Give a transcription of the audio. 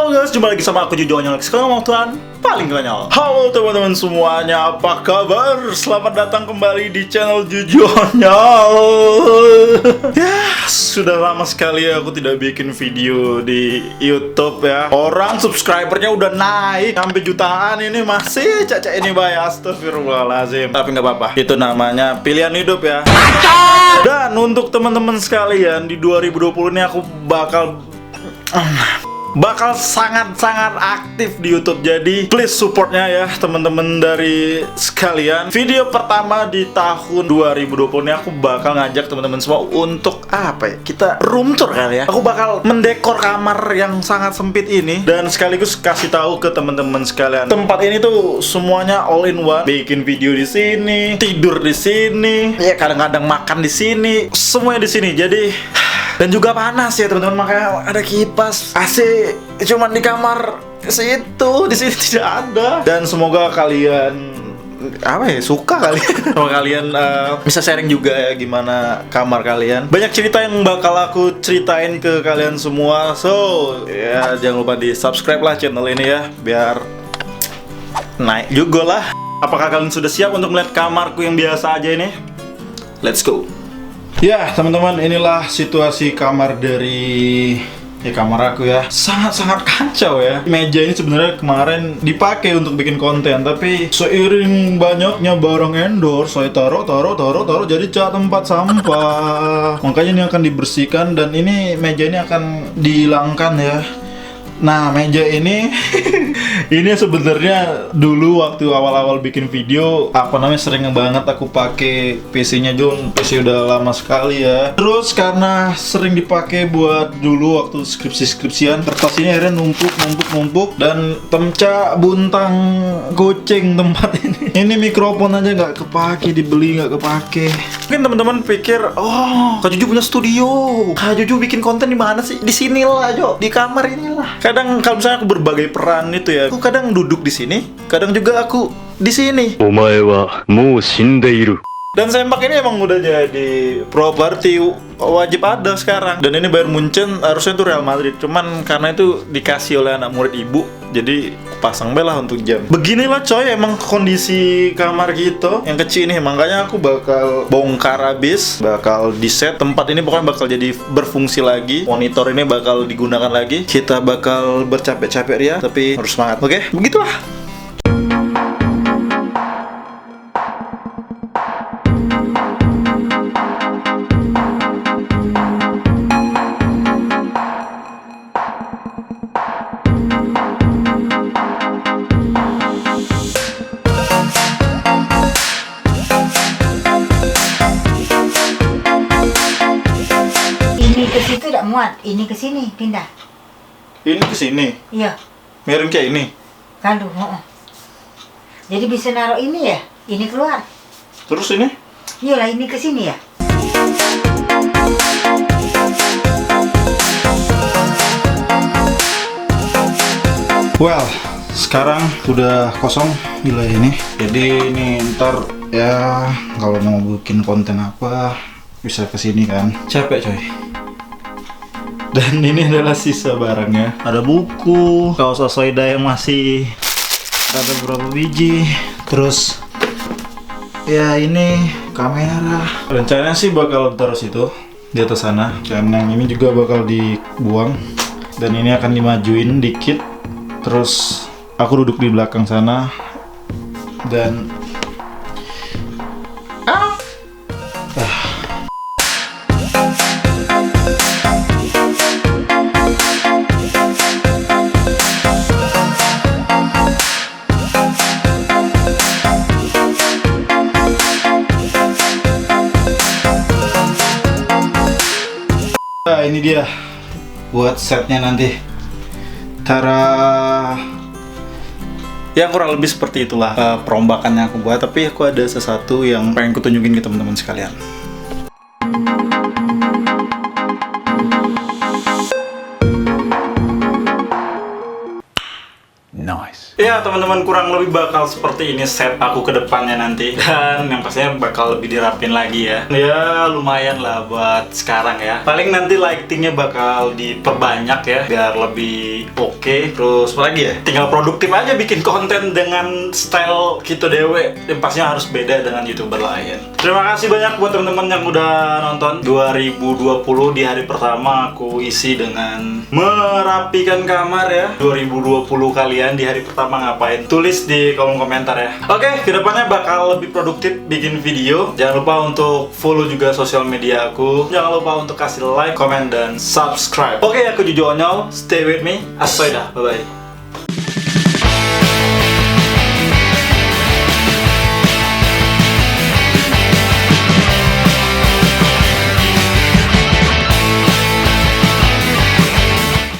Halo guys, jumpa lagi sama aku Jojo Onyol. Sekarang mau Tuhan paling konyol. Halo teman-teman semuanya, apa kabar? Selamat datang kembali di channel Jojo Onyol. Ya, sudah lama sekali aku tidak bikin video di YouTube ya. Orang subscribernya udah naik sampai jutaan, ini masih caca ini bay. Astagfirullahaladzim. Tapi nggak apa-apa, itu namanya pilihan hidup ya. Dan untuk teman-teman sekalian, di 2020 ini aku bakal sangat-sangat aktif di YouTube. Jadi please supportnya ya teman-teman dari sekalian. Video pertama di tahun 2020 ini aku bakal ngajak teman-teman semua untuk apa ya? Kita room tour kali ya. Aku bakal mendekor kamar yang sangat sempit ini dan sekaligus kasih tahu ke teman-teman sekalian. Tempat ini tuh semuanya all in one. Bikin video di sini, tidur di sini, ya kadang-kadang makan di sini, semuanya di sini. Jadi dan juga panas ya teman-teman, makanya ada kipas AC cuman di kamar situ, di sini tidak ada. Dan semoga kalian suka kali sama kalian bisa sharing juga ya gimana kamar kalian. Banyak cerita yang bakal aku ceritain ke kalian semua. So ya jangan lupa di subscribe lah channel ini ya, biar naik juga lah. Apakah kalian sudah siap untuk melihat kamarku yang biasa aja ini? Let's go. Ya teman-teman, inilah situasi kamar dari kamar aku ya. Sangat-sangat kacau ya. Meja ini sebenarnya kemarin dipakai untuk bikin konten, tapi seiring banyaknya barang endorse, saya taruh jadi tempat sampah. Makanya ini akan dibersihkan dan ini meja ini akan dihilangkan ya. Nah, meja ini ini sebenarnya dulu waktu awal-awal bikin video sering banget aku pakai PC-nya Jun. PC udah lama sekali ya. Terus karena sering dipakai buat dulu waktu skripsi-skripsian, kertas ini akhirnya numpuk dan temca buntang goceng tempat ini. Ini mikrofon aja nggak kepake, dibeli nggak kepake. Mungkin teman-teman pikir, oh, Kak Juju punya studio, Kak Juju bikin konten di mana sih? Di sinilah Jo, di kamar inilah. Kadang kalau misalnya aku berbagai peran itu ya, aku kadang duduk di sini, kadang juga aku di sini. Omae wa mou shindeiru. Dan sempak ini emang udah jadi properti wajib ada sekarang. Dan ini Bayern Munchen, harusnya itu Real Madrid. Cuman karena itu dikasih oleh anak murid ibu, jadi pasang belah untuk jam. Beginilah coy emang kondisi kamar gitu yang kecil ini. Makanya aku bakal bongkar habis, bakal di set. Tempat ini pokoknya bakal jadi berfungsi lagi. Monitor ini bakal digunakan lagi. Kita bakal bercapek-capek ya, tapi harus semangat. Oke, begitulah. Ini ke situ tidak muat, ini ke sini pindah. Ini ke sini. Iya. Miring kayak ini. Kandung, jadi bisa naruh ini ya, ini keluar. Terus ini? Iyalah ini ke sini ya. Well, sekarang udah kosong wilayah ini. Jadi ini ntar ya kalau mau bikin konten apa bisa kesini kan. Capek coy. Dan ini adalah sisa barangnya. Ada buku, kaos Asoida yang masih ada beberapa biji. Terus ya ini kamera. Rencananya sih bakal taruh situ di atas sana. Dan yang ini juga bakal dibuang. Dan ini akan dimajuin dikit. Terus aku duduk di belakang sana dan ini dia buat setnya nanti. Tara. Ya kurang lebih seperti itulah perombakannya aku buat. Tapi aku ada sesuatu yang pengen kutunjukin ke teman-teman sekalian. Nice. Ya Ya teman-teman, kurang lebih bakal seperti ini set aku ke depannya nanti. Dan yang pastinya bakal lebih dirapin lagi ya. Ya lumayan lah buat sekarang ya. Paling nanti lightingnya bakal diperbanyak ya, biar lebih oke. Terus apa lagi ya, tinggal produktif aja bikin konten dengan style gitu dewe. Dan pastinya harus beda dengan YouTuber lain. Terima kasih banyak buat teman-teman yang udah nonton. 2020 di hari pertama aku isi dengan merapikan kamar ya. 2020 kalian di hari pertama ngapain? Tulis di kolom komentar ya. Oke, kedepannya bakal lebih produktif bikin video. Jangan lupa untuk follow juga sosial media aku. Jangan lupa untuk kasih like, comment, dan subscribe. Oke, aku Jujo Onyol. Stay with me. Asoy dah. Bye-bye.